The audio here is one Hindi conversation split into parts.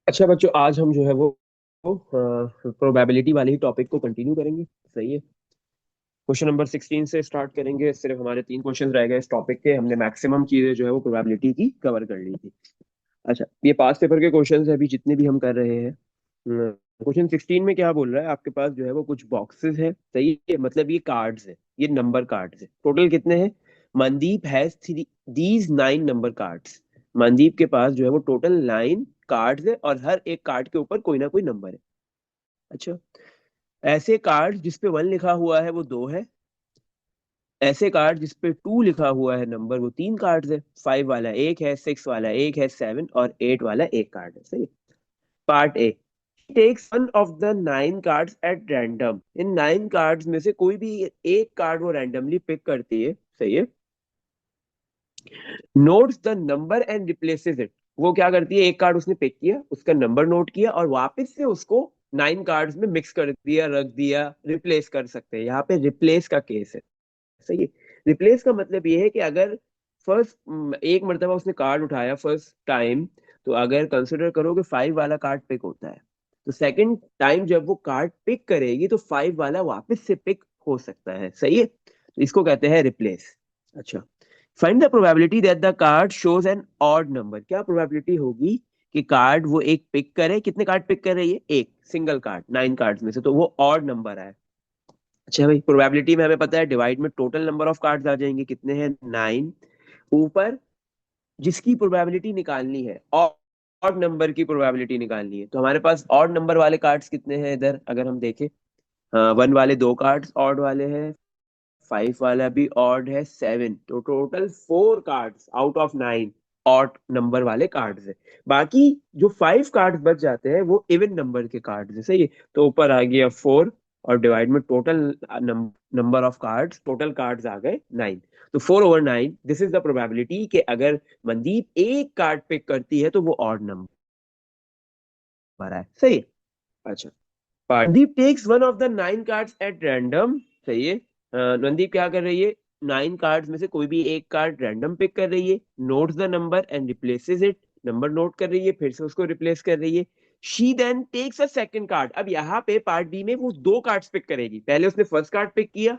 अच्छा बच्चों, आज हम जो है वो प्रोबेबिलिटी वाले ही टॉपिक को कंटिन्यू करेंगे। सही है। क्वेश्चन नंबर 16 से स्टार्ट करेंगे। सिर्फ हमारे 3 क्वेश्चन रह गए इस टॉपिक के। हमने मैक्सिमम चीजें जो है वो प्रोबेबिलिटी की कवर कर ली थी। अच्छा, ये पास पेपर के क्वेश्चन है अभी जितने भी हम कर रहे हैं। क्वेश्चन 16 में क्या बोल रहा है, आपके पास जो है वो कुछ बॉक्सेस है। सही है, मतलब ये कार्ड्स है, ये नंबर कार्ड्स है। टोटल कितने हैं? Mandeep has three these 9 number cards. Mandeep के पास जो है वो टोटल 9 कार्ड्स है और हर एक कार्ड के ऊपर कोई ना कोई नंबर है। अच्छा, ऐसे कार्ड जिसपे 1 लिखा हुआ है वो 2 है। ऐसे कार्ड जिसपे 2 लिखा हुआ है नंबर, वो 3 कार्ड्स है। 5 वाला एक है, 6 वाला एक है, 7 और 8 वाला एक कार्ड है। सही। Part A, takes one of the 9 cards at random. इन 9 कार्ड्स में से कोई भी एक कार्ड वो रैंडमली पिक करती है। सही है। Notes the number and replaces it. वो क्या करती है, एक कार्ड उसने पिक किया, उसका नंबर नोट किया और वापस से उसको 9 कार्ड्स में मिक्स कर दिया, रख दिया, रिप्लेस कर सकते हैं। यहाँ पे रिप्लेस का केस है। सही है। रिप्लेस का मतलब ये है कि अगर फर्स्ट एक मर्तबा उसने कार्ड उठाया फर्स्ट टाइम, तो अगर कंसिडर करो कि 5 वाला कार्ड पिक होता है, तो सेकंड टाइम जब वो कार्ड पिक करेगी तो 5 वाला वापस से पिक हो सकता है। सही है, तो इसको कहते हैं रिप्लेस। अच्छा, find the probability that the card shows N odd number. क्या प्रोबेबिलिटी होगी कि कार्ड वो एक पिक करे? कितने कार्ड पिक कर रही है? एक सिंगल कार्ड 9 कार्ड्स में से, तो वो ऑड नंबर आए। अच्छा भाई, प्रोबेबिलिटी में हमें पता है डिवाइड में टोटल नंबर ऑफ कार्ड्स आ जाएंगे। कितने हैं? 9। ऊपर जिसकी प्रोबेबिलिटी निकालनी है, ऑड नंबर की प्रोबेबिलिटी निकालनी है, तो हमारे पास ऑड नंबर वाले कार्ड्स कितने हैं इधर अगर हम देखें। हाँ, 1 वाले 2 कार्ड्स ऑड वाले हैं, 5 वाला भी ऑड है, 7, तो total 4 cards out of 9 odd number वाले कार्ड्स है। बाकी जो 5 कार्ड्स बच जाते हैं वो इवन नंबर के कार्ड्स है। सही है, तो ऊपर आ गया 4 और डिवाइड में total number of cards, total cards आ गए 9। तो 4/9, दिस इज द प्रोबेबिलिटी कि अगर मनदीप एक कार्ड पिक करती है तो वो ऑड नंबर है। सही है। अच्छा, Mandeep takes one of the 9 cards at random. सही है। मनदीप क्या कर रही है? 9 कार्ड्स में से कोई भी एक कार्ड रैंडम पिक कर रही है, notes the number and replaces it. Number note कर रही है, फिर से उसको रिप्लेस कर रही है। She then takes a second card. अब यहाँ पे पार्ट बी में वो 2 कार्ड्स पिक करेगी। पहले उसने फर्स्ट कार्ड पिक किया,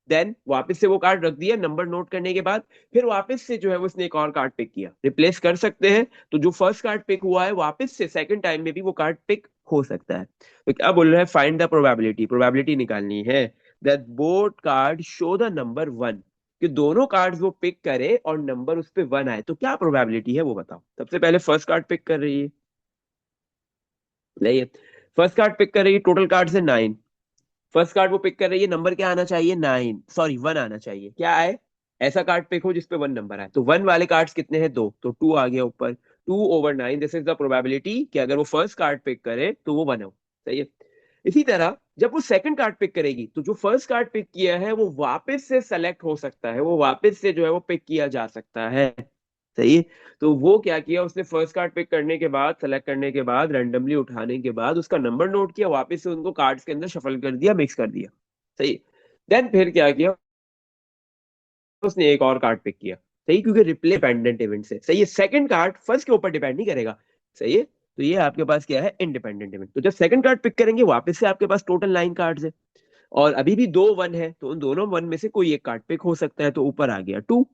देन वापस से वो कार्ड रख दिया नंबर नोट करने के बाद, फिर वापस से जो है वो उसने एक और कार्ड पिक किया। रिप्लेस कर सकते हैं, तो जो फर्स्ट कार्ड पिक हुआ है वापस से सेकंड टाइम में भी वो कार्ड पिक हो सकता है। तो क्या बोल रहे हैं? फाइंड द प्रोबेबिलिटी, प्रोबेबिलिटी निकालनी है that both card show the number 1। कि दोनों कार्ड्स वो पिक करे और नंबर उस पे 1 आए, तो क्या प्रोबेबिलिटी है वो बताओ। सबसे पहले फर्स्ट कार्ड पिक कर रही है। नहीं, फर्स्ट कार्ड पिक कर रही है, टोटल कार्ड्स है 9। फर्स्ट कार्ड वो पिक कर रही है, नंबर क्या आना चाहिए? 9, सॉरी 1 आना चाहिए। क्या आए? ऐसा कार्ड पिक हो जिसपे 1 नंबर आए। तो 1 वाले कार्ड्स कितने हैं? 2, तो 2 आ गया ऊपर। 2/9, दिस इज द प्रोबेबिलिटी कि अगर वो फर्स्ट कार्ड पिक करे तो वो 1 हो। सही है। इसी तरह जब वो सेकंड कार्ड पिक करेगी, तो जो फर्स्ट कार्ड पिक किया है वो वापस से सेलेक्ट हो सकता है, वो वापस से जो है वो पिक किया जा सकता है। सही है। तो वो क्या किया, उसने फर्स्ट कार्ड पिक करने के बाद, सेलेक्ट करने के बाद, रैंडमली उठाने के बाद उसका नंबर नोट किया, वापस से उनको कार्ड्स के अंदर शफल कर दिया, मिक्स कर दिया। सही। देन फिर क्या किया, उसने एक और कार्ड पिक किया। सही, क्योंकि रिप्ले डिपेंडेंट इवेंट से। सही है, सेकंड कार्ड फर्स्ट के ऊपर डिपेंड नहीं करेगा। सही है, तो ये आपके पास क्या है? Independent event. तो जब सेकंड कार्ड पिक करेंगे वापस से आपके पास टोटल 9 कार्ड्स है और अभी भी 2 1 है, तो उन दोनों 1 में से कोई एक कार्ड पिक हो सकता है, तो ऊपर आ गया 2।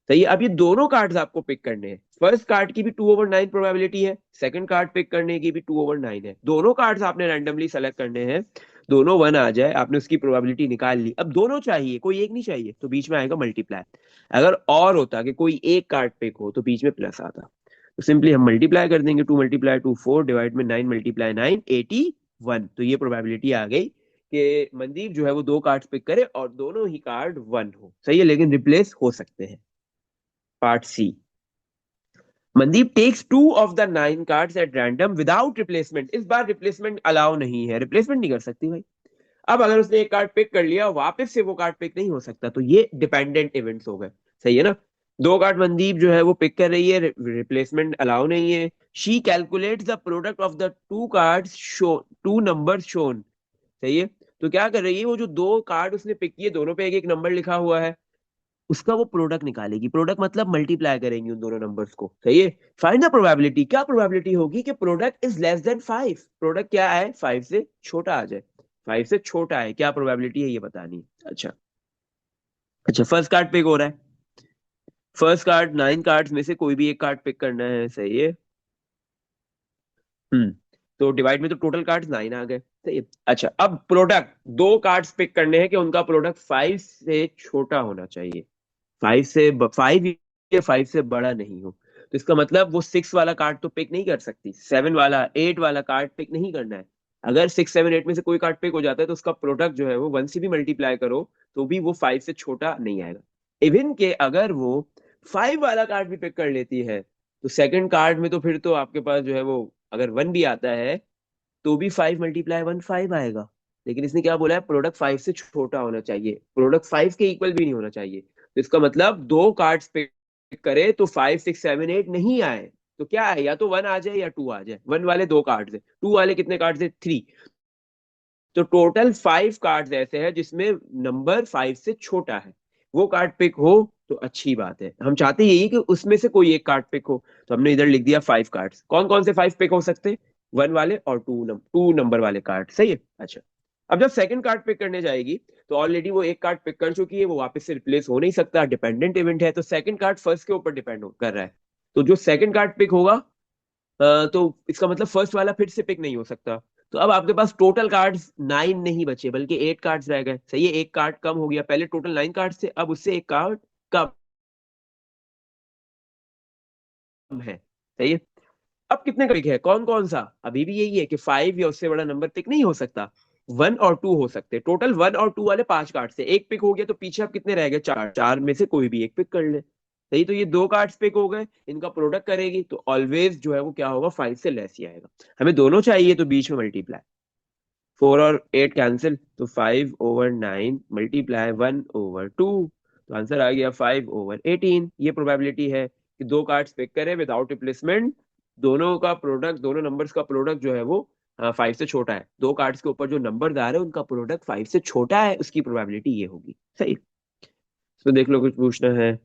सही है, अब ये दोनों कार्ड्स आपको पिक करने हैं। फर्स्ट कार्ड की भी 2/9 प्रोबेबिलिटी है, सेकंड कार्ड पिक करने की भी 2/9 है। दोनों कार्ड्स आपने रैंडमली सेलेक्ट करने हैं, दोनों 1 आ जाए, आपने उसकी प्रोबेबिलिटी निकाल ली। अब दोनों चाहिए, कोई एक नहीं चाहिए, तो बीच में आएगा मल्टीप्लाई। अगर और होता कि कोई एक कार्ड पिक हो तो बीच में प्लस आता, तो सिंपली हम मल्टीप्लाई कर देंगे। 2 × 2 4 डिवाइड में 9 × 9 81। तो ये प्रोबेबिलिटी आ गई कि मनदीप जो है वो 2 कार्ड्स पिक करे और दोनों ही कार्ड 1 हो। सही है, लेकिन रिप्लेस हो सकते हैं। Part C, Mandeep takes 2 of the 9 cards at random without replacement. इस बार रिप्लेसमेंट अलाउ नहीं है, रिप्लेसमेंट नहीं कर सकती भाई। अब अगर उसने एक कार्ड पिक कर लिया, वापस से वो कार्ड पिक नहीं हो सकता, तो ये डिपेंडेंट इवेंट्स हो गए। सही है ना। 2 कार्ड मनदीप जो है वो पिक कर रही है, रिप्लेसमेंट अलाउ नहीं है। She calculates the product of the 2 cards show, 2 number shown. सही है, तो क्या कर रही है, वो जो 2 कार्ड उसने पिक किए दोनों पे एक एक नंबर लिखा हुआ है, उसका वो प्रोडक्ट निकालेगी। प्रोडक्ट मतलब मल्टीप्लाई करेंगे उन दोनों नंबर्स को, सही है। फाइंड द प्रोबेबिलिटी, क्या प्रोबेबिलिटी होगी कि product is less than 5, product क्या है 5 से छोटा आ जाए, 5 से छोटा है, क्या प्रोबेबिलिटी है ये बतानी है। अच्छा, अच्छा फर्स्ट कार्ड पिक हो रहा है। फर्स्ट कार्ड 9 कार्ड्स में से कोई भी एक कार्ड पिक करना है, सही है। हम्म, तो डिवाइड में तो टोटल कार्ड्स 9 आ गए, सही है। अच्छा, अब प्रोडक्ट दो कार्ड्स पिक करने हैं कि उनका प्रोडक्ट 5 से छोटा होना चाहिए, 5 या 5 से बड़ा नहीं हो। तो इसका मतलब वो 6 वाला कार्ड तो पिक नहीं कर सकती, 7 वाला 8 वाला कार्ड पिक नहीं करना है। अगर 6 7 8 में से कोई कार्ड पिक हो जाता है तो उसका प्रोडक्ट जो है वो 1 से भी मल्टीप्लाई करो तो भी वो 5 से छोटा नहीं आएगा। इवन के अगर वो 5 वाला कार्ड भी पिक कर लेती है तो सेकंड कार्ड में तो फिर तो आपके पास जो है वो, अगर 1 भी आता है तो भी 5 × 1 5 आएगा। लेकिन इसने क्या बोला है, प्रोडक्ट 5 से छोटा होना चाहिए, प्रोडक्ट 5 के इक्वल भी नहीं होना चाहिए। तो इसका मतलब दो कार्ड्स पे करे तो 5 6 7 8 नहीं आए तो क्या है, या तो 1 आ जाए या 2 आ जाए। 1 वाले दो कार्ड्स है, 2 वाले कितने कार्ड्स है 3। तो टोटल 5 कार्ड्स ऐसे हैं जिसमें नंबर 5 से छोटा है, वो कार्ड पिक हो तो अच्छी बात है। हम चाहते यही कि उसमें से कोई एक कार्ड पिक हो। तो हमने इधर लिख दिया 5 कार्ड्स, कौन कौन से 5 पिक हो सकते हैं, 1 वाले और 2 नंबर वाले कार्ड, सही है। अच्छा, अब जब सेकंड कार्ड पिक करने जाएगी तो ऑलरेडी वो एक कार्ड पिक कर चुकी है, वो वापस से रिप्लेस हो नहीं सकता, डिपेंडेंट इवेंट है, तो सेकंड कार्ड फर्स्ट के ऊपर डिपेंड कर रहा है। तो जो सेकंड कार्ड पिक होगा तो इसका मतलब फर्स्ट वाला फिर से पिक नहीं हो सकता। तो अब आपके पास टोटल कार्ड्स 9 नहीं बचे बल्कि 8 कार्ड्स रह गए, सही है। एक कार्ड कम हो गया, पहले टोटल 9 कार्ड्स थे, अब उससे एक कार्ड कम है, सही है। अब कितने का पिक है, कौन कौन सा, अभी भी यही है कि 5 या उससे बड़ा नंबर पिक नहीं हो सकता, 1 और 2 हो सकते। टोटल 1 और 2 वाले 5 कार्ड से एक पिक हो गया तो पीछे अब कितने रह गए, चार, चार में से कोई भी एक पिक कर ले, सही। तो ये दो कार्ड्स पिक हो गए, इनका प्रोडक्ट करेगी तो ऑलवेज जो है वो क्या होगा, 5 से लेस ही आएगा। हमें दोनों चाहिए तो बीच में मल्टीप्लाई, 4 और 8 कैंसिल, तो 5/9 मल्टीप्लाई 1/2, तो आंसर आ गया 5/18। ये प्रोबेबिलिटी है कि दो कार्ड्स पिक करें विदाउट रिप्लेसमेंट, दोनों का प्रोडक्ट, दोनों नंबर्स का प्रोडक्ट जो है वो 5 से छोटा है। दो कार्ड्स के ऊपर जो नंबर आ रहे हैं उनका प्रोडक्ट 5 से छोटा है, उसकी प्रोबेबिलिटी ये होगी, सही। तो देख लो कुछ पूछना है।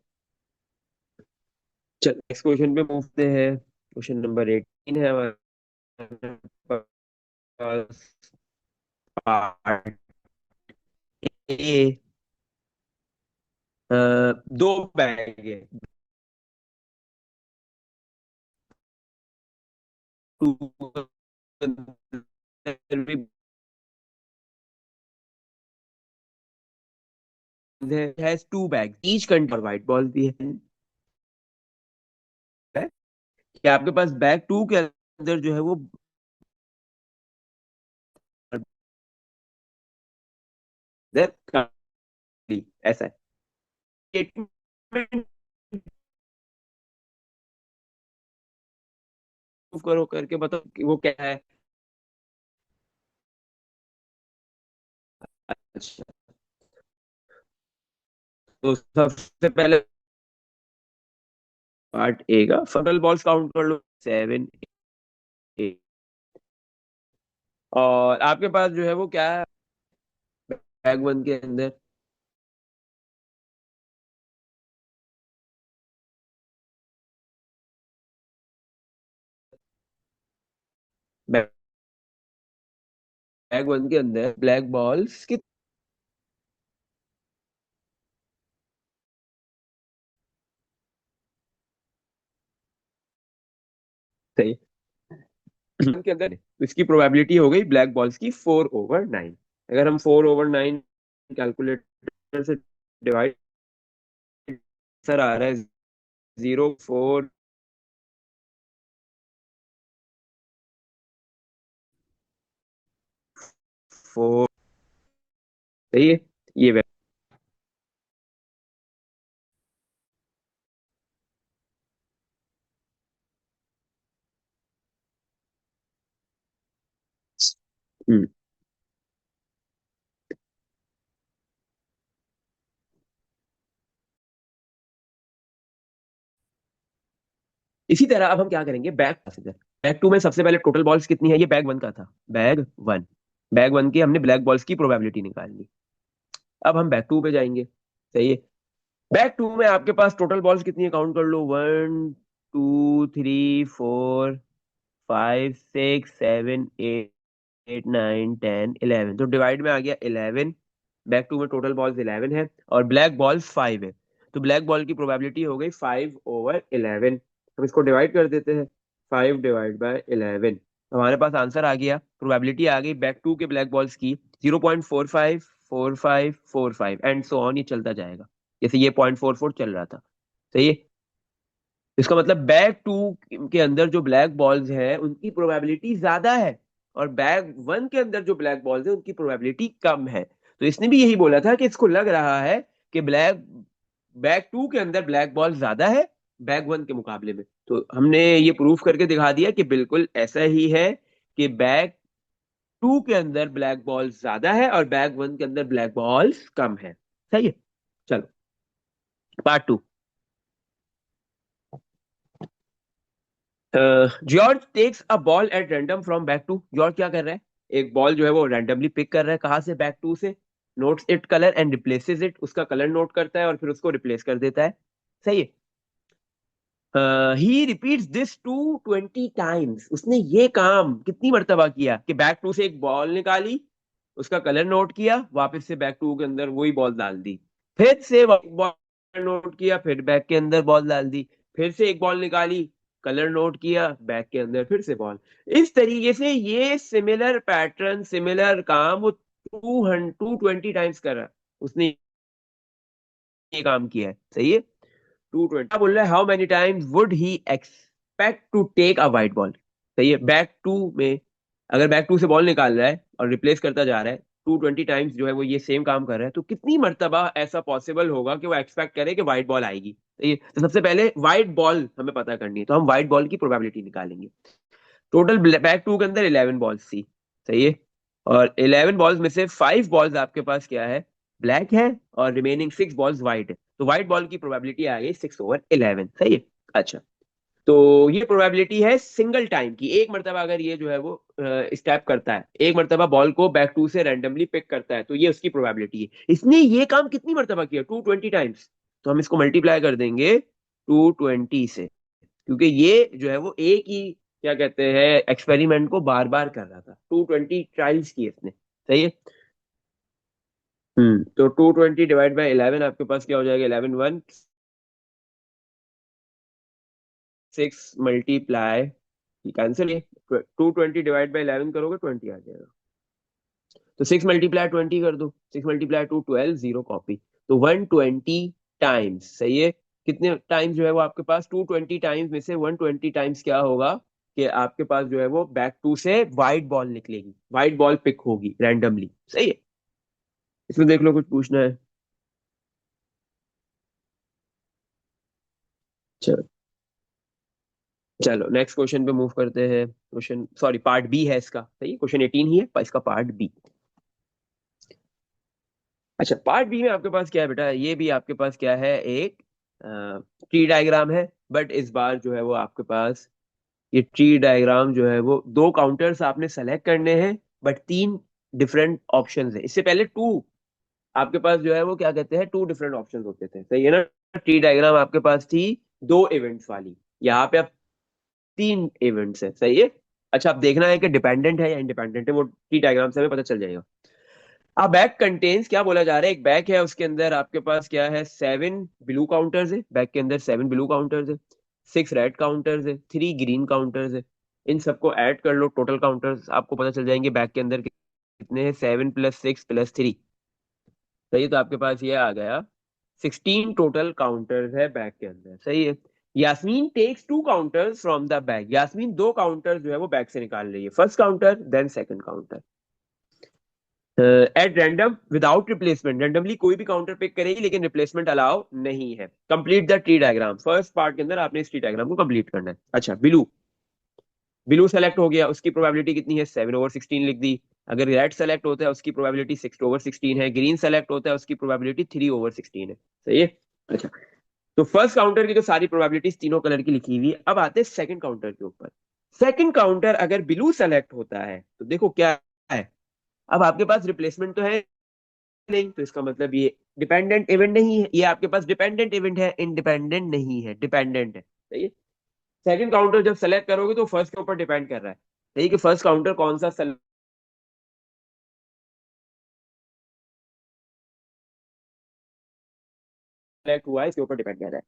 चल नेक्स्ट क्वेश्चन पे पूछते हैं, क्वेश्चन नंबर 18 है हमारे पास। पार्ट ए, दो बैग है, two has 2 bag each contain white ball भी है कि आपके पास बैग 2 के अंदर जो है वो ऐसा है स्टेटमेंट, करो करके बताओ कि वो क्या है। अच्छा, तो सबसे पहले पार्ट ए का फंडल बॉल्स काउंट कर लो, 7 8, और आपके पास जो है वो क्या है बैग 1 के अंदर, बैग 1 के अंदर ब्लैक बॉल्स कितने, के अंदर तो इसकी प्रोबेबिलिटी हो गई ब्लैक बॉल्स की 4/9। अगर हम 4/9 कैलकुलेटर से डिवाइड, सर आ रहा है 0.4, सही है ये हम्म। इसी तरह अब हम क्या करेंगे, बैग 2 में सबसे पहले टोटल बॉल्स कितनी है, ये बैग 1 का था, बैग 1, बैग 1 की हमने ब्लैक बॉल्स की प्रोबेबिलिटी निकाल ली। अब हम बैग 2 पे जाएंगे, सही है। बैक टू में आपके पास टोटल बॉल्स कितनी है, काउंट कर लो, 1 2 3 4 5 6 7 8 9 10 11, तो डिवाइड में आ गया 11। बैक टू में टोटल बॉल्स 11 है और ब्लैक बॉल्स 5 है, तो ब्लैक बॉल की प्रोबेबिलिटी हो गई 5/11। हम इसको डिवाइड कर देते हैं, 5/11, हमारे पास आंसर आ गया, प्रोबेबिलिटी आ गई बैक टू के ब्लैक बॉल्स की 0.454545 एंड सो ऑन, ये चलता जाएगा जैसे ये 0.44 चल रहा था। सही है, इसका मतलब बैग टू के अंदर जो ब्लैक बॉल्स है उनकी प्रोबेबिलिटी ज्यादा है, और बैग वन के अंदर जो ब्लैक बॉल्स है उनकी प्रोबेबिलिटी कम है। तो इसने भी यही बोला था कि इसको लग रहा है कि बैग टू के अंदर ब्लैक बॉल ज्यादा है बैग वन के मुकाबले में। तो हमने ये प्रूफ करके दिखा दिया कि बिल्कुल ऐसा ही है कि बैग टू के अंदर ब्लैक बॉल्स ज्यादा है और बैग वन के अंदर ब्लैक बॉल्स कम है। सही है, चलो part two. George takes a ball at random from bag two, George क्या कर रहा है, एक बॉल जो है वो रैंडमली पिक कर रहा है, कहाँ से, बैक टू से, notes it colour and replaces it, उसका कलर नोट करता है और फिर उसको रिप्लेस कर देता है। सही है, ही रिपीट्स दिस 220 टाइम्स, उसने ये काम कितनी मर्तबा किया कि बैक टू से एक बॉल निकाली, उसका कलर नोट किया, वापस से बैक टू के अंदर वही बॉल डाल दी, फिर से बॉल नोट किया, फिर बैक के अंदर बॉल डाल दी, फिर से एक बॉल निकाली, कलर नोट किया, बैक के अंदर फिर से बॉल। इस तरीके से ये सिमिलर पैटर्न, सिमिलर काम वो 220 टाइम्स कर रहा है, उसने ये काम किया है। सही है, 220। क्या बोल रहा है, how many times would he expect to take a white ball. सही है, बैक टू में अगर बैक टू से बॉल निकाल रहा है और रिप्लेस करता जा रहा है, 220 टाइम्स जो है वो ये सेम काम कर रहा है, तो कितनी मर्तबा ऐसा पॉसिबल होगा कि वो एक्सपेक्ट करे कि व्हाइट बॉल आएगी। सही है, तो सबसे पहले व्हाइट बॉल हमें पता करनी है, तो हम व्हाइट बॉल की प्रोबेबिलिटी निकालेंगे। टोटल बैक टू के अंदर 11 बॉल्स थी। सही है, और 11 बॉल्स में से 5 बॉल्स आपके पास क्या है, ब्लैक है, और रिमेनिंग 6 बॉल्स व्हाइट है, तो व्हाइट बॉल की प्रोबेबिलिटी आ गई 6/11। सही है, अच्छा, तो ये प्रोबेबिलिटी है सिंगल टाइम की, एक मरतबा अगर ये जो है वो स्टेप करता है, एक मरतबा बॉल को बैक टू से रैंडमली पिक करता है, तो ये उसकी प्रोबेबिलिटी है। इसने ये काम कितनी मरतबा किया, 220 टाइम्स, तो हम इसको मल्टीप्लाई कर देंगे 220 से, क्योंकि ये जो है वो एक ही क्या कहते हैं एक्सपेरिमेंट को बार बार कर रहा था, 220 ट्रायल्स की इसने। सही है, तो 220/11 आपके पास क्या हो जाएगा, 11 1 6 मल्टीप्लाई, कैंसिल, ये 220/11 करोगे 20 आ जाएगा, तो 6 × 20 कर दो, 6 × 2 12, 0 कॉपी, तो 120 टाइम्स। सही है, कितने टाइम्स जो है वो आपके पास, 220 टाइम्स में से 120 टाइम्स क्या होगा कि आपके पास जो है वो बैक टू से व्हाइट बॉल निकलेगी, व्हाइट बॉल पिक होगी रैंडमली। सही है, इसमें देख लो कुछ पूछना है। चलो, चलो नेक्स्ट क्वेश्चन पे मूव करते हैं, क्वेश्चन सॉरी पार्ट बी है इसका। सही है, क्वेश्चन 18 ही है पर इसका पार्ट बी। अच्छा, पार्ट बी में आपके पास क्या है बेटा, ये भी आपके पास क्या है, एक ट्री डायग्राम है, बट इस बार जो है वो आपके पास ये ट्री डायग्राम जो है वो दो काउंटर्स आपने सेलेक्ट करने हैं, बट तीन डिफरेंट ऑप्शंस है। इससे पहले टू आपके पास जो है वो क्या कहते हैं, टू डिफरेंट ऑप्शंस होते थे। सही है ना, ट्री डायग्राम आपके पास थी दो इवेंट्स वाली, यहाँ पे अब तीन इवेंट्स है। सही है, अच्छा, अब देखना है कि डिपेंडेंट है या इंडिपेंडेंट है, वो ट्री डायग्राम से हमें पता चल जाएगा। अब बैग कंटेन्स, क्या बोला जा रहा है, एक बैग है उसके अंदर आपके पास क्या है, 7 ब्लू काउंटर्स है, बैग के अंदर 7 ब्लू काउंटर्स है, 6 रेड काउंटर्स है, 3 ग्रीन काउंटर्स है। इन सबको ऐड कर लो, टोटल काउंटर्स आपको पता चल जाएंगे बैग के अंदर कितने हैं, 7 + 6 + 3। सही है, तो आपके पास ये आ गया 16 टोटल काउंटर्स है बैग के अंदर। सही है, Yasmin takes 2 counters from the bag, Yasmin दो काउंटर्स जो है वो बैग से निकाल रही है, first counter then second counter, at random without replacement, randomly कोई भी काउंटर पिक करेगी लेकिन रिप्लेसमेंट अलाउ नहीं है। Complete the tree diagram, first part के अंदर आपने इस ट्री डायग्राम को कंप्लीट करना है। अच्छा, ब्लू, ब्लू सेलेक्ट हो गया, उसकी प्रोबेबिलिटी कितनी है, 7/16 लिख दी। अगर रेड सेलेक्ट होता है उसकी प्रोबेबिलिटी 6/16 है, ग्रीन सेलेक्ट होता है उसकी प्रोबेबिलिटी 3/16 है। सही है, अच्छा, तो फर्स्ट काउंटर की तो सारी प्रोबेबिलिटीज तीनों कलर की लिखी हुई है। अब आते हैं सेकंड काउंटर के ऊपर। सेकंड काउंटर अगर ब्लू सेलेक्ट होता है तो देखो क्या है, अब आपके पास रिप्लेसमेंट तो है नहीं, तो इसका मतलब ये डिपेंडेंट इवेंट नहीं है, ये आपके पास डिपेंडेंट इवेंट है, इंडिपेंडेंट नहीं है, डिपेंडेंट है। सही है। सेकंड काउंटर जब सेलेक्ट करोगे तो फर्स्ट के ऊपर डिपेंड कर रहा है, सही, कि फर्स्ट काउंटर कौन सा सेलेक्ट हुआ है, इसके ऊपर डिपेंड कर रहा है।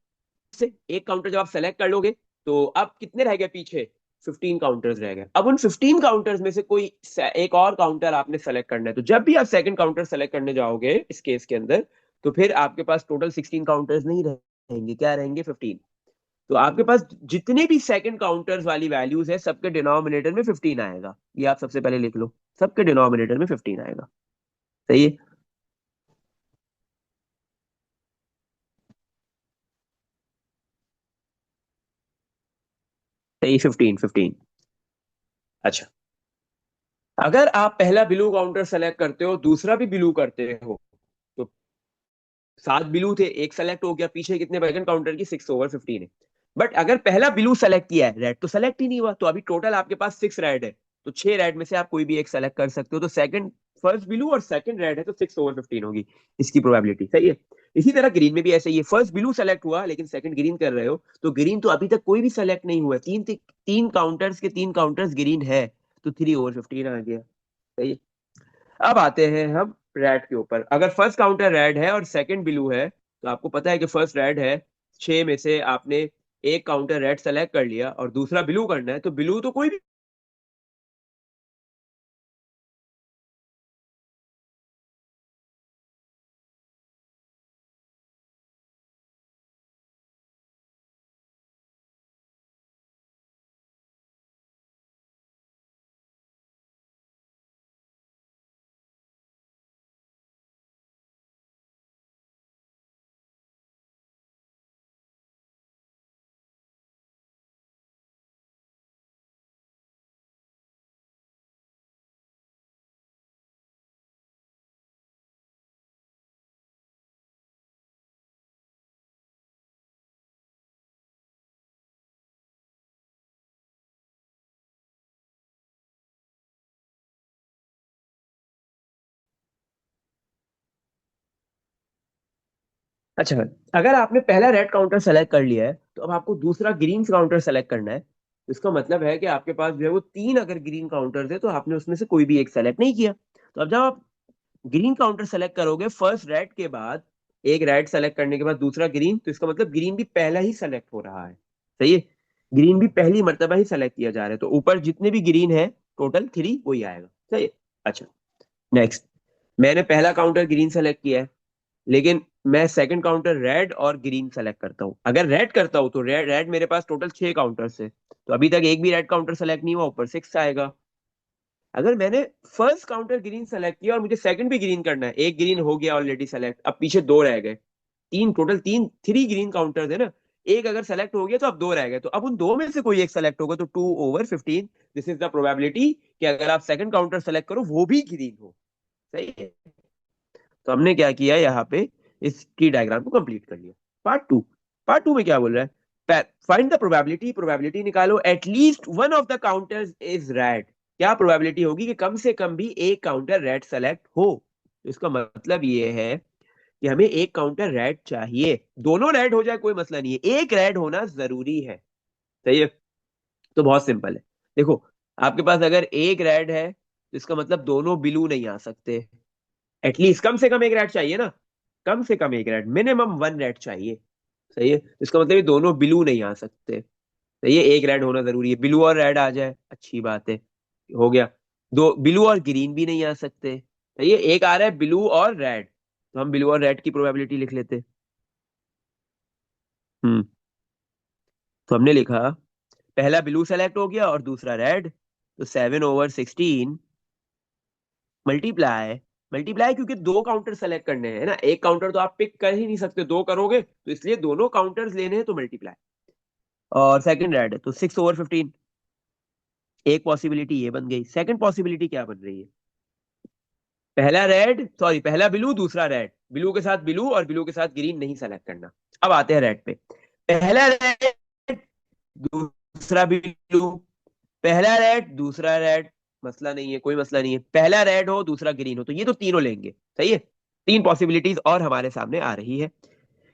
से एक काउंटर जब आप सेलेक्ट कर लोगे तो अब कितने रह गए पीछे, 15 काउंटर्स रह गए। अब उन 15 काउंटर्स में से कोई एक और काउंटर आपने सेलेक्ट करना है, तो जब भी आप सेकंड काउंटर सेलेक्ट करने जाओगे इस केस के अंदर, तो फिर आपके पास टोटल 16 काउंटर्स नहीं रहेंगे, क्या रहेंगे, 15। तो आपके पास जितने भी सेकंड काउंटर्स वाली वैल्यूज है सबके डिनोमिनेटर में 15 आएगा, ये आप सबसे पहले लिख लो, सबके डिनोमिनेटर में 15 आएगा। सही है। सही, 15 15। अच्छा, अगर आप पहला बिलू काउंटर सेलेक्ट करते हो, दूसरा भी बिलू करते हो, तो 7 बिलू थे, एक सेलेक्ट हो गया, पीछे कितने सेकंड काउंटर की, 6/15 है। बट अगर पहला बिलू सेलेक्ट किया है, रेड तो सेलेक्ट ही नहीं हुआ, तो अभी टोटल आपके पास 6 रेड है, तो 6 रेड में से आप कोई भी एक सेलेक्ट कर सकते हो, तो सेकंड, फर्स्ट बिलू और सेकंड रेड है, तो 6/15 होगी इसकी प्रोबेबिलिटी। सही है। इसी तरह ग्रीन में भी ऐसे ही है, फर्स्ट ब्लू सेलेक्ट हुआ लेकिन सेकंड ग्रीन कर रहे हो, तो ग्रीन तो अभी तक कोई भी सेलेक्ट नहीं हुआ है, तीन काउंटर्स के 3 काउंटर्स ग्रीन है, तो 3/15 आ गया। सही है। अब आते हैं हम रेड के ऊपर। अगर फर्स्ट काउंटर रेड है और सेकंड ब्लू है, तो आपको पता है कि फर्स्ट रेड है, 6 में से आपने एक काउंटर रेड सेलेक्ट कर लिया और दूसरा ब्लू करना है, तो ब्लू तो कोई भी। अच्छा, अगर आपने पहला रेड काउंटर सेलेक्ट कर लिया है, तो अब आपको दूसरा ग्रीन काउंटर सेलेक्ट करना है। तो इसका मतलब है कि आपके पास जो है वो 3 अगर ग्रीन काउंटर थे, तो आपने उसमें से कोई भी एक सेलेक्ट नहीं किया। तो अब जब आप ग्रीन काउंटर सेलेक्ट करोगे फर्स्ट रेड के बाद, एक रेड सेलेक्ट करने के बाद दूसरा ग्रीन, तो इसका मतलब ग्रीन भी पहला ही सेलेक्ट हो रहा है। सही है। ग्रीन भी पहली मर्तबा ही सेलेक्ट किया जा रहा है, तो ऊपर जितने भी ग्रीन है, टोटल 3 वही आएगा। सही है। अच्छा, नेक्स्ट, मैंने पहला काउंटर ग्रीन सेलेक्ट किया है, लेकिन मैं सेकंड काउंटर रेड और ग्रीन सेलेक्ट करता हूँ। अगर रेड करता हूँ तो रेड रेड मेरे पास टोटल 6 काउंटर है, तो अभी तक एक भी रेड काउंटर सेलेक्ट नहीं हुआ, ऊपर 6 आएगा। अगर मैंने फर्स्ट काउंटर ग्रीन सेलेक्ट किया और मुझे सेकंड भी ग्रीन करना है, एक ग्रीन हो गया ऑलरेडी सेलेक्ट, अब पीछे 2 रह गए, तीन टोटल, 3 ग्रीन काउंटर थे ना, एक अगर सेलेक्ट हो गया तो अब 2 रह गए, तो अब उन दो में से कोई एक सेलेक्ट होगा, तो 2/15, दिस इज द प्रोबेबिलिटी कि अगर आप सेकंड काउंटर सेलेक्ट करो वो भी ग्रीन हो। सही है। तो हमने क्या किया यहाँ पे, इसकी डायग्राम को कंप्लीट कर लिया। पार्ट 2, पार्ट 2 में क्या बोल रहा है, फाइंड द प्रोबेबिलिटी, प्रोबेबिलिटी निकालो, at least one of the counters is red. क्या प्रोबेबिलिटी होगी कि कम से कम भी एक काउंटर रेड सेलेक्ट हो। तो इसका मतलब ये है कि हमें एक काउंटर रेड चाहिए, दोनों रेड हो जाए कोई मसला नहीं है, एक रेड होना जरूरी है। सही है। तो बहुत सिंपल है। देखो, आपके पास अगर एक रेड है, तो इसका मतलब दोनों ब्लू नहीं आ सकते, एटलीस्ट कम से कम एक रेड चाहिए ना, कम से कम एक रेड, मिनिमम 1 रेड चाहिए। सही है। इसका मतलब ये दोनों ब्लू नहीं आ सकते। सही है, एक रेड होना जरूरी है, ब्लू और रेड आ जाए अच्छी बात है, हो गया। दो ब्लू और ग्रीन भी नहीं आ सकते। सही है, एक आ रहा है ब्लू और रेड, तो हम ब्लू और रेड की प्रोबेबिलिटी लिख लेते। हम्म। तो हमने लिखा, पहला ब्लू सेलेक्ट हो गया और दूसरा रेड, तो 7/16 मल्टीप्लाई, मल्टीप्लाई क्योंकि दो काउंटर सेलेक्ट करने हैं ना, एक काउंटर तो आप पिक कर ही नहीं सकते, दो करोगे, तो इसलिए दोनों काउंटर्स लेने हैं, तो मल्टीप्लाई। और सेकंड रेड है तो 6/15। एक पॉसिबिलिटी ये बन गई, सेकंड पॉसिबिलिटी क्या बन रही है, पहला रेड, सॉरी पहला ब्लू दूसरा रेड, ब्लू के साथ ब्लू और ब्लू के साथ ग्रीन नहीं सेलेक्ट करना। अब आते हैं रेड पे, पहला रेड दूसरा ब्लू, पहला रेड दूसरा रेड, मसला नहीं है, कोई मसला नहीं है, पहला रेड हो दूसरा ग्रीन हो, तो ये तो तीनों लेंगे। सही है। तीन पॉसिबिलिटीज और हमारे सामने आ रही है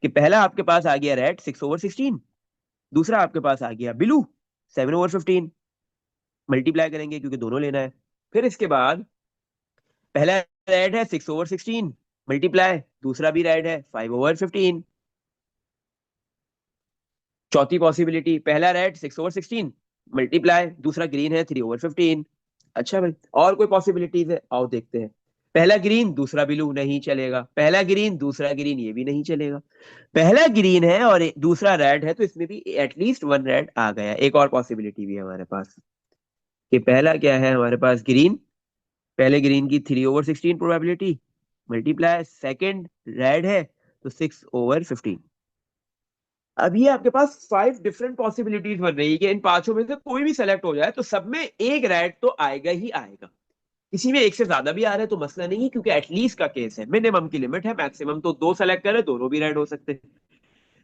कि पहला आपके पास आ गया रेड 6/16, दूसरा आपके पास आ गया ब्लू 7/15, मल्टीप्लाई करेंगे क्योंकि दोनों लेना है। फिर इसके बाद पहला रेड है 6/16 मल्टीप्लाई, दूसरा भी रेड है 5/15। चौथी पॉसिबिलिटी, पहला रेड 6/16 मल्टीप्लाई, दूसरा ग्रीन है 3/15। अच्छा भाई, और कोई पॉसिबिलिटीज है? आओ देखते हैं। पहला ग्रीन दूसरा ब्लू, नहीं चलेगा। पहला ग्रीन दूसरा ग्रीन, ये भी नहीं चलेगा। पहला ग्रीन है और दूसरा रेड है, तो इसमें भी एटलीस्ट वन रेड आ गया। एक और पॉसिबिलिटी भी है हमारे पास कि पहला क्या है हमारे पास, ग्रीन, पहले ग्रीन की 3/16 प्रोबेबिलिटी मल्टीप्लाई, सेकंड रेड है तो 6/15। अब ये आपके पास 5 डिफरेंट पॉसिबिलिटीज बन रही है कि इन पांचों में से कोई भी सेलेक्ट हो जाए तो सब में एक रेड तो आएगा ही आएगा। किसी में एक से ज्यादा भी आ रहा है तो मसला नहीं है, क्योंकि एटलीस्ट का केस है, मिनिमम की लिमिट है, मैक्सिमम तो दो सेलेक्ट करे, दोनों भी रेड हो सकते हैं।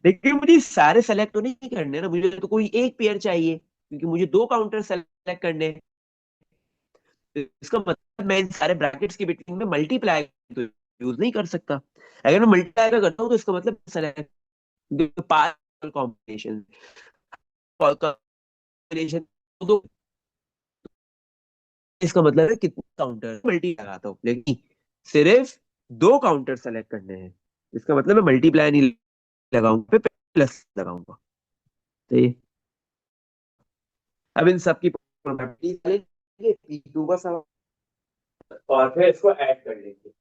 लेकिन मुझे सारे सेलेक्ट तो नहीं करने ना, मुझे तो कोई एक पेयर चाहिए, क्योंकि मुझे दो काउंटर सेलेक्ट करने हैं। तो इसका मतलब मैं इन सारे ब्रैकेट्स के बिटवीन में मल्टीप्लाई तो यूज नहीं कर सकता। अगर मैं मल्टीप्लाई का करता हूँ तो इसका मतलब सेलेक्ट पार्शियल कॉम्बिनेशन, कॉम्बिनेशन दो, इसका मतलब है कितने काउंटर मल्टी लगाता हूँ, लेकिन सिर्फ दो काउंटर सेलेक्ट करने हैं। इसका मतलब मैं मल्टीप्लाई नहीं लगाऊंगा, प्लस लगाऊंगा। तो ये अब इन सब की प्रोबेबिलिटी लेंगे, P2 का सवाल, और फिर इसको ऐड कर लेंगे।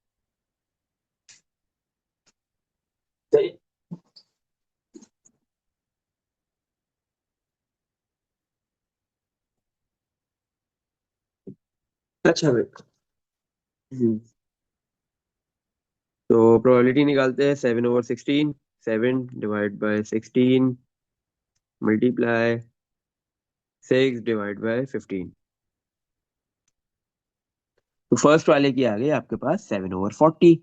सही। अच्छा भाई। हम्म, तो प्रोबेबिलिटी निकालते हैं। 7/16, 7 divide by 16 multiply 6 divide by 15। तो फर्स्ट वाले की आ गई आपके पास 7/40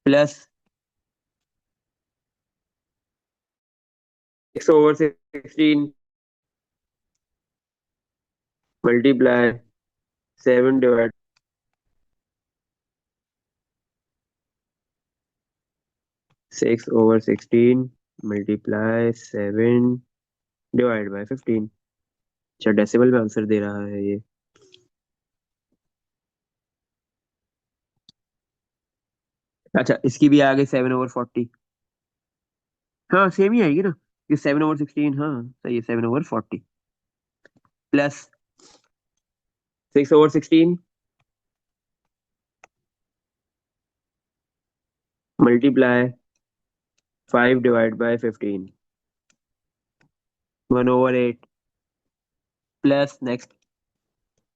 plus 6/16 multiply 7 divide 6/16 multiply 7 divide by 15। अच्छा, डेसिमल में आंसर दे रहा है ये। अच्छा, इसकी भी आ गई 7/40। हाँ सेम ही आएगी ना, ये 7/16, हाँ सही है, 7/40 plus 6/16 multiply 5 divide by 15, 1/8 plus next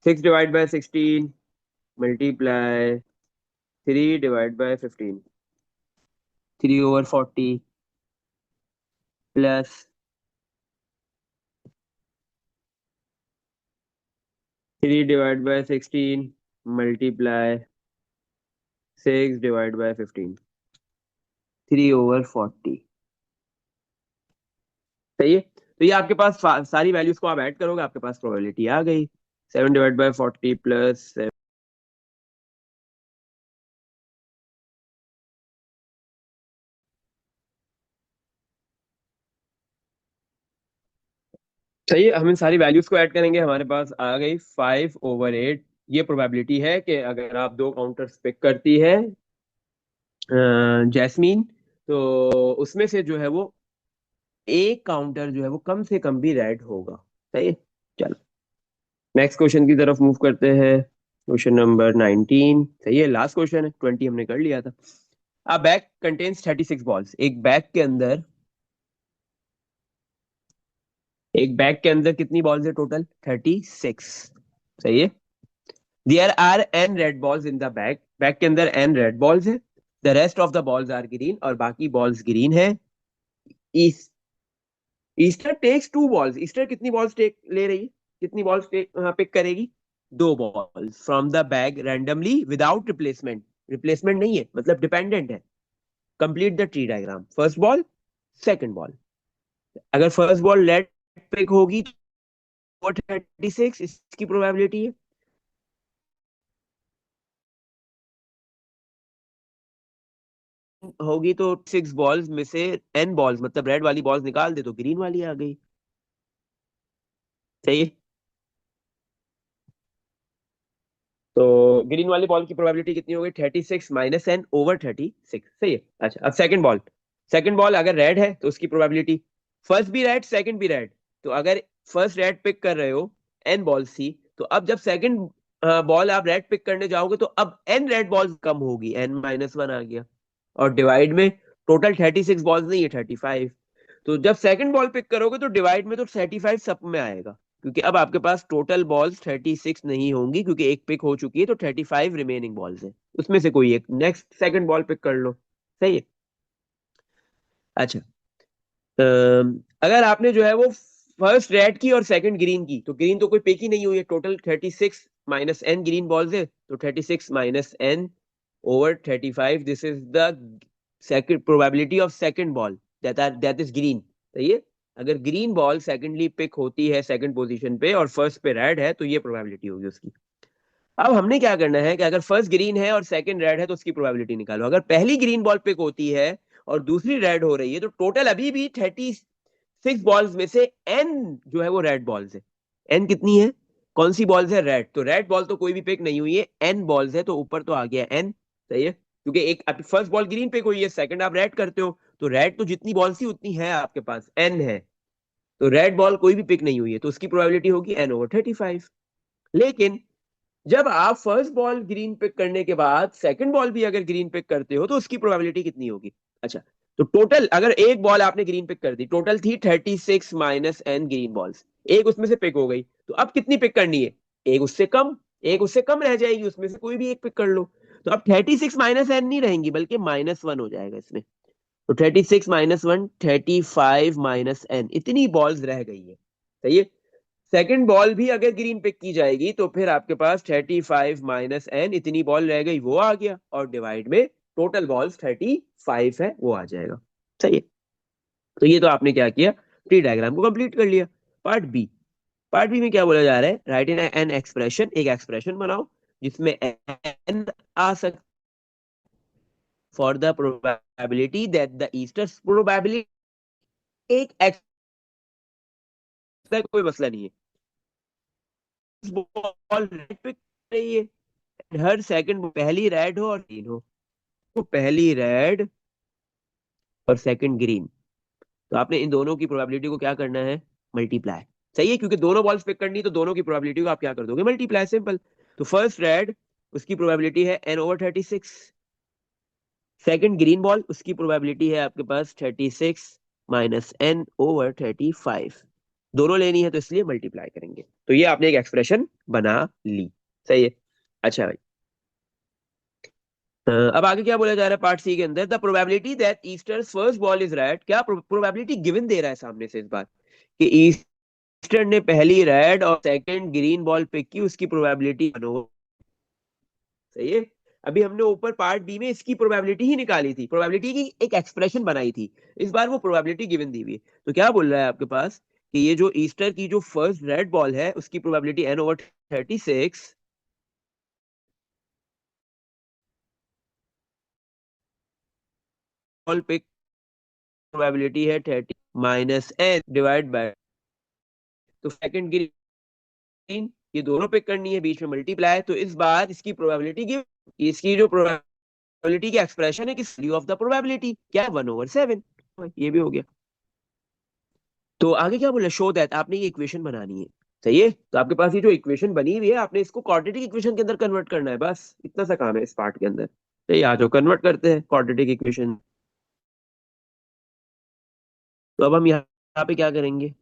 6 divide by 16 multiply 3 divide by 15, 3/40 plus 3 divide by 16 multiply 6 divide by 15, 3/40। सही है। तो ये आपके पास सारी वैल्यूज को आप ऐड करोगे, आपके पास प्रोबेबिलिटी आ गई। 7/40 प्लस, सही है, हम इन सारी वैल्यूज को ऐड करेंगे, हमारे पास आ गई 5/8। ये प्रोबेबिलिटी है कि अगर आप दो काउंटर्स पिक करती है जैस्मीन, तो उसमें से जो है वो एक काउंटर जो है वो कम से कम भी रेड होगा। सही है। चलो नेक्स्ट क्वेश्चन की तरफ मूव करते हैं। Question number 19। सही है, लास्ट क्वेश्चन है, 20 हमने कर लिया था। A bag contains 36 balls. एक बैग के अंदर कितनी बॉल्स है टोटल? 36। सही है। There are n red balls in the bag. Bag के अंदर एन रेड बॉल्स है। The rest of the balls are green, और बाकी बॉल्स ग्रीन है। ईस ईस्टर टेक्स 2 बॉल्स। ईस्टर कितनी बॉल्स टेक ले रही है, कितनी बॉल्स टेक पिक करेगी? 2 balls from the bag randomly without replacement. Replacement नहीं है, मतलब डिपेंडेंट है। Complete the tree diagram. First ball, second ball. अगर फर्स्ट बॉल लेट पिक होगी और 36 इसकी प्रोबेबिलिटी है। होगी तो 6 बॉल्स में से n बॉल्स मतलब रेड वाली बॉल्स निकाल दे तो ग्रीन वाली आ गई। सही है। तो ग्रीन वाली बॉल की प्रोबेबिलिटी कितनी हो गई 36 - n/36 सही है। अच्छा अब सेकंड बॉल। सेकंड बॉल अगर रेड है तो उसकी प्रोबेबिलिटी फर्स्ट भी रेड सेकंड भी रेड। तो अगर फर्स्ट रेड पिक कर रहे हो n बॉल्स थी तो अब जब सेकंड बॉल आप रेड पिक करने जाओगे तो अब n रेड बॉल्स कम होगी n-1 आ गया। और डिवाइड में टोटल 36 बॉल्स नहीं है 35। तो जब सेकंड बॉल पिक करोगे तो डिवाइड में तो 35 सब में आएगा क्योंकि अब आपके पास टोटल बॉल्स 36 नहीं होंगी क्योंकि एक पिक हो चुकी है तो 35 रिमेनिंग बॉल्स है उसमें से कोई एक नेक्स्ट सेकंड बॉल पिक कर लो। सही है। अच्छा अगर आपने जो है वो फर्स्ट रेड की और सेकंड ग्रीन की तो ग्रीन तो कोई पिक ही नहीं हुई है टोटल 36 - n ग्रीन बॉल्स है तो 36 - n/35 this is the second probability of second ball that is green. सही है। अगर ग्रीन बॉल सेकंडली पिक होती है सेकंड पोजीशन पे और फर्स्ट पे रेड है तो ये प्रोबेबिलिटी होगी उसकी। अब हमने क्या करना है कि अगर फर्स्ट ग्रीन है और सेकंड रेड है तो उसकी प्रोबेबिलिटी निकालो। अगर पहली ग्रीन बॉल पिक होती है और दूसरी रेड हो रही है तो टोटल अभी भी 36 बॉल्स में से एन जो है वो रेड बॉल्स है। एन कितनी है कौन सी बॉल्स है रेड तो रेड बॉल तो कोई भी पिक नहीं हुई है एन बॉल्स है तो ऊपर तो आ गया एन। सही है क्योंकि एक फर्स्ट बॉल ग्रीन पिक हुई है सेकंड आप रेड करते हो तो रेड तो जितनी बॉल्स थी उतनी है आपके पास एन है। तो रेड बॉल कोई भी पिक नहीं हुई है तो उसकी प्रोबेबिलिटी होगी n/35। लेकिन जब आप फर्स्ट बॉल ग्रीन पिक करने के बाद सेकंड बॉल भी अगर ग्रीन पिक करते हो तो उसकी प्रोबेबिलिटी कितनी होगी। अच्छा तो टोटल अगर एक बॉल आपने ग्रीन पिक कर दी टोटल थी 36 - n ग्रीन बॉल्स एक उसमें से पिक हो गई तो अब कितनी पिक करनी है एक उससे कम रह जाएगी उसमें से कोई भी एक पिक कर लो। तो अब 36 - n नहीं रहेंगी बल्कि -1 हो जाएगा इसमें। तो 36 - 1 35 - n इतनी बॉल्स रह गई है। सही है। सेकंड बॉल भी अगर ग्रीन पिक की जाएगी तो फिर आपके पास 35 - n इतनी बॉल रह गई वो आ गया और डिवाइड में टोटल बॉल्स 35 है वो आ जाएगा। सही है। तो ये तो आपने क्या किया ट्री डायग्राम को कंप्लीट कर लिया। Part B. पार्ट बी में क्या बोला जा रहा है राइट इन एन एक्सप्रेशन एक एक्सप्रेशन बनाओ जिसमें एन आ सकता for the probability that the Easter probability एक एक्स कोई मसला नहीं है। बॉल रेड पिक रही है हर सेकंड पहली रेड हो और ग्रीन हो तो पहली रेड और सेकंड ग्रीन। तो आपने इन दोनों की प्रोबेबिलिटी को क्या करना है मल्टीप्लाई। सही है क्योंकि दोनों बॉल्स पिक करनी तो दोनों की प्रोबेबिलिटी को आप क्या कर दोगे मल्टीप्लाई सिंपल। तो फर्स्ट रेड उसकी प्रोबेबिलिटी है n/36। सेकंड ग्रीन बॉल उसकी प्रोबेबिलिटी है आपके पास 36 - n/35। दोनों लेनी है तो इसलिए मल्टीप्लाई करेंगे तो ये आपने एक एक्सप्रेशन बना ली। सही है। अच्छा भाई अब आगे क्या बोला जा रहा है पार्ट सी के अंदर the probability that esters first ball is red क्या प्रोबेबिलिटी गिवन दे रहा है सामने से इस बार कि ईस्टर ने पहली रेड और सेकंड ग्रीन बॉल पिक की उसकी प्रोबेबिलिटी सही है। अभी हमने ऊपर पार्ट बी में इसकी प्रोबेबिलिटी ही निकाली थी प्रोबेबिलिटी की एक एक्सप्रेशन बनाई थी। इस बार वो प्रोबेबिलिटी गिवन दी हुई है तो क्या बोल रहा है आपके पास कि ये जो ईस्टर की जो फर्स्ट रेड बॉल है उसकी probability n/36 ball pick probability है 30 -n डिवाइड बाय तो सेकंड ग्रीन ये दोनों पिक करनी है बीच में मल्टीप्लाई तो इस बार इसकी प्रोबेबिलिटी गिव इसकी जो प्रोबेबिलिटी की एक्सप्रेशन है किस वैल्यू ऑफ द प्रोबेबिलिटी क्या 1/7 ये भी हो गया। तो आगे क्या बोला शो दैट आपने ये इक्वेशन बनानी है। सही है तो आपके पास ये जो इक्वेशन बनी हुई है आपने इसको क्वाड्रेटिक इक्वेशन के अंदर कन्वर्ट करना है बस इतना सा काम है इस पार्ट के अंदर। तो आ जाओ कन्वर्ट करते हैं क्वाड्रेटिक इक्वेशन। तो अब हम यहाँ पे क्या करेंगे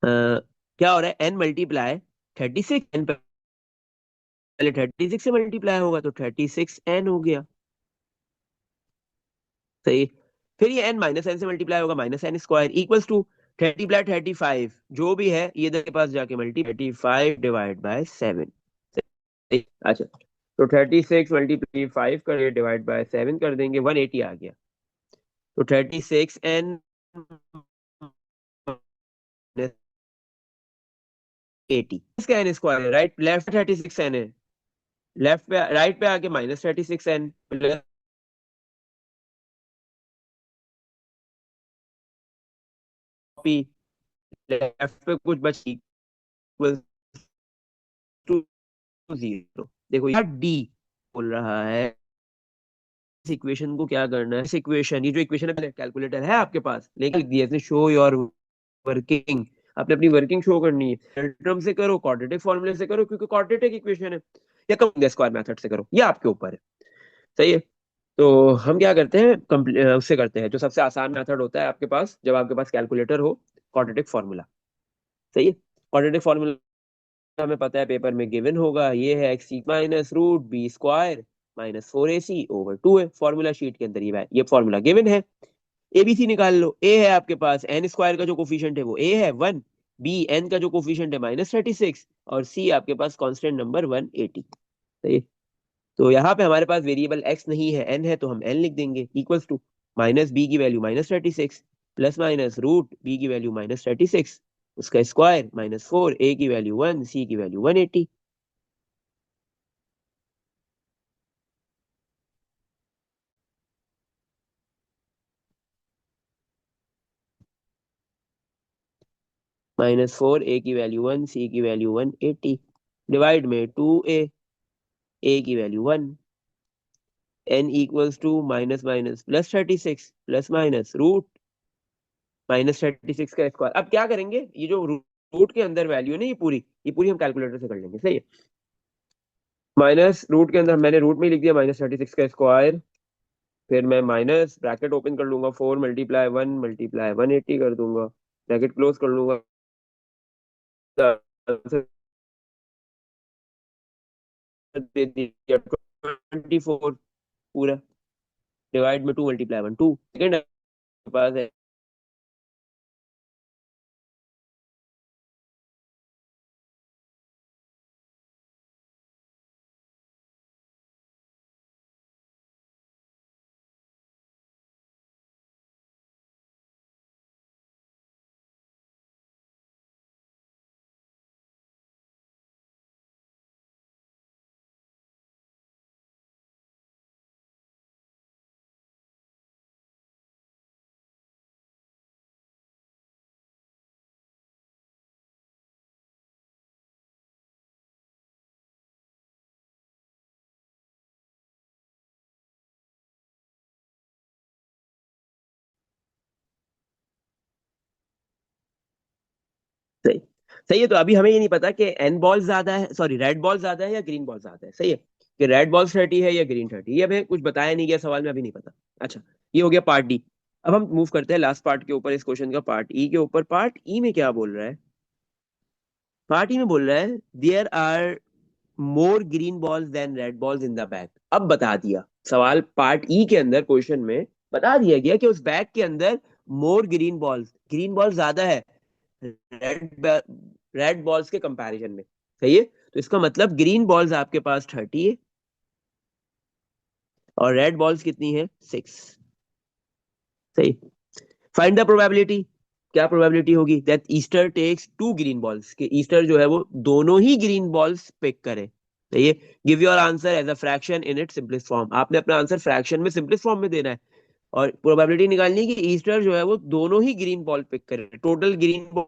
क्या हो रहा है n × 36 n पहले 36 से मल्टीप्लाई होगा तो 36n हो गया। सही। फिर ये n - n से मल्टीप्लाई होगा -n² इक्वल्स टू 30 × 35 जो भी है ये इधर के पास जाके मल्टीप्लाई 35/7। अच्छा तो 36 × 5 कर डिवाइड बाय 7 कर देंगे 180 आ गया। तो 36n 80 इसका n square, right left 36 n है, लेफ्ट पे राइट पे आके -36 एन प्लस पी, लेफ्ट पे कुछ बच इक्वल टू 0। देखो यहाँ डी बोल रहा है इस इक्वेशन को क्या करना है, इस इक्वेशन, ये जो इक्वेशन है कैलकुलेटर है आपके पास, लेकिन लिख दिया इसने शो योर वर्किंग, आपने अपनी वर्किंग शो करनी है, टर्म से करो, क्वाड्रेटिक फॉर्मूले से करो क्योंकि क्वाड्रेटिक इक्वेशन है, या कम स्क्वायर मेथड से करो, ये आपके ऊपर है। सही है। तो हम क्या करते हैं, उससे करते हैं जो सबसे आसान मेथड होता है आपके पास जब आपके पास कैलकुलेटर हो, क्वाड्रेटिक फॉर्मूला। सही है। क्वाड्रेटिक फॉर्मूला हमें पता है पेपर में गिवन होगा, ये है x minus root b square -4ac/2 है फॉर्मूला शीट के अंदर, ये फॉर्मूला गिवन है। एबीसी निकाल लो, ए है आपके पास एन स्क्वायर का जो कोफिशिएंट है वो ए है 1, बी एन का जो कोफिशिएंट है -36, और सी आपके पास कांस्टेंट नंबर 180। सही है। तो यहाँ पे हमारे पास वेरिएबल एक्स नहीं है, एन है, तो हम एन लिख देंगे इक्वल्स टू माइनस बी की value -36 plus minus root b की वैल्यू -36 उसका स्क्वायर -4, ए की वैल्यू 1, सी की वैल्यू 180। -4, ए की वैल्यू 1, सी की वैल्यू 180, डिवाइड में 2a, ए की value 1, n equals to minus minus +36 plus minus root -36 का स्क्वायर। अब क्या करेंगे, ये जो रूट के अंदर वैल्यू है ना, ये पूरी हम कैलकुलेटर से कर लेंगे। सही है। माइनस रूट के अंदर मैंने रूट में ही लिख दिया -36 का स्क्वायर, फिर मैं माइनस ब्रैकेट ओपन कर लूंगा, 4 मल्टीप्लाई 1 मल्टीप्लाई 180 कर दूंगा, ब्रैकेट क्लोज कर लूंगा, आंसर दे दिया 24 पूरा, डिवाइड में 2 मल्टीप्लाई 1 2, सेकंड पास है। सही। सही है। तो अभी हमें ये नहीं पता कि एन बॉल ज्यादा है, सॉरी रेड बॉल ज्यादा है या ग्रीन बॉल ज्यादा है। सही है, कि रेड बॉल 30 है या ग्रीन 30, ये हमें कुछ बताया नहीं गया सवाल में, अभी नहीं पता। अच्छा, ये हो गया पार्ट डी। अब हम मूव करते हैं लास्ट पार्ट के ऊपर, इस क्वेश्चन का पार्ट ई के ऊपर। पार्ट ई में क्या बोल रहा है, पार्ट ई में बोल रहा है there are more green balls than red balls in the bag. अब बता दिया सवाल पार्ट ई के अंदर, क्वेश्चन में बता दिया गया कि उस बैग के अंदर मोर ग्रीन बॉल्स, ग्रीन बॉल ज्यादा है रेड रेड बॉल्स के कंपैरिजन में। सही है। तो इसका मतलब ग्रीन बॉल्स आपके पास 30 है और रेड बॉल्स कितनी है, 6। सही। फाइंड द प्रोबेबिलिटी, क्या प्रोबेबिलिटी होगी that Esther takes 2 green balls, कि ईस्टर जो है वो दोनों ही ग्रीन बॉल्स पिक करे। सही है। Give your answer as a fraction in its simplest form, आपने अपना आंसर फ्रैक्शन में सिंपलेस्ट फॉर्म में देना है, और प्रोबेबिलिटी निकालनी है कि ईस्टर जो है वो दोनों ही ग्रीन बॉल पिक करे। टोटल ग्रीन बॉल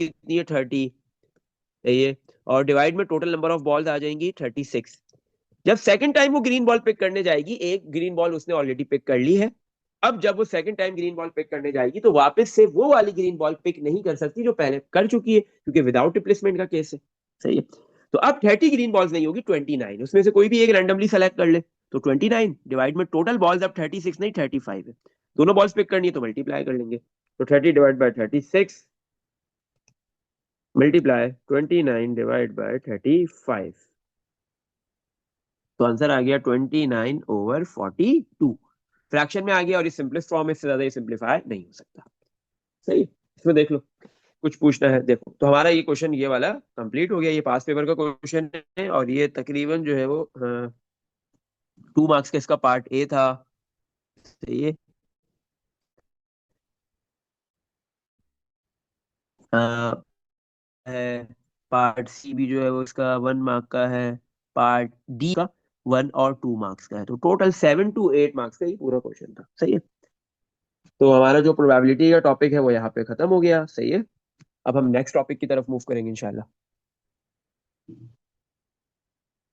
कितनी है, 30। ये और डिवाइड में टोटल नंबर ऑफ बॉल्स आ जाएंगी 36। जब सेकंड टाइम वो ग्रीन बॉल पिक करने जाएगी, एक ग्रीन बॉल उसने ऑलरेडी पिक कर ली है, अब जब वो second time green ball pick करने जाएगी तो वापस से वो वाली ग्रीन बॉल पिक नहीं कर सकती जो पहले कर चुकी है, क्योंकि विदाउट रिप्लेसमेंट का केस है। सही है। तो अब 30 ग्रीन बॉल्स नहीं होगी, 29, उसमें से कोई भी एक रैंडमली सेलेक्ट कर ले, तो 29 डिवाइड में टोटल बॉल्स अब 36 नहीं 35 है, दोनों बॉल्स पिक करनी है तो मल्टीप्लाई कर लेंगे, तो 30 divide by 36 multiply 29 divide by 35, तो आंसर आ गया 29/42। फ्रैक्शन में आ गया और ये सिंपलेस्ट फॉर्म में, इससे ज्यादा ये सिंप्लीफाई नहीं हो सकता। सही। इसमें देख लो, कुछ पूछना है देखो, तो हमारा ये क्वेश्चन ये वाला कंप्लीट हो गया, ये पास पेपर का क्वेश्चन है, और ये तकरीबन जो है वो 2 मार्क्स का इसका पार्ट ए था। सही है। है, पार्ट सी भी जो है वो इसका 1 मार्क का है, पार्ट डी का 1 और 2 मार्क्स का है। तो टोटल 7 to 8 मार्क्स का ये पूरा क्वेश्चन था। सही है। तो हमारा जो प्रोबेबिलिटी का टॉपिक है वो यहाँ पे खत्म हो गया। सही है। अब हम नेक्स्ट टॉपिक की तरफ मूव करेंगे इंशाल्लाह।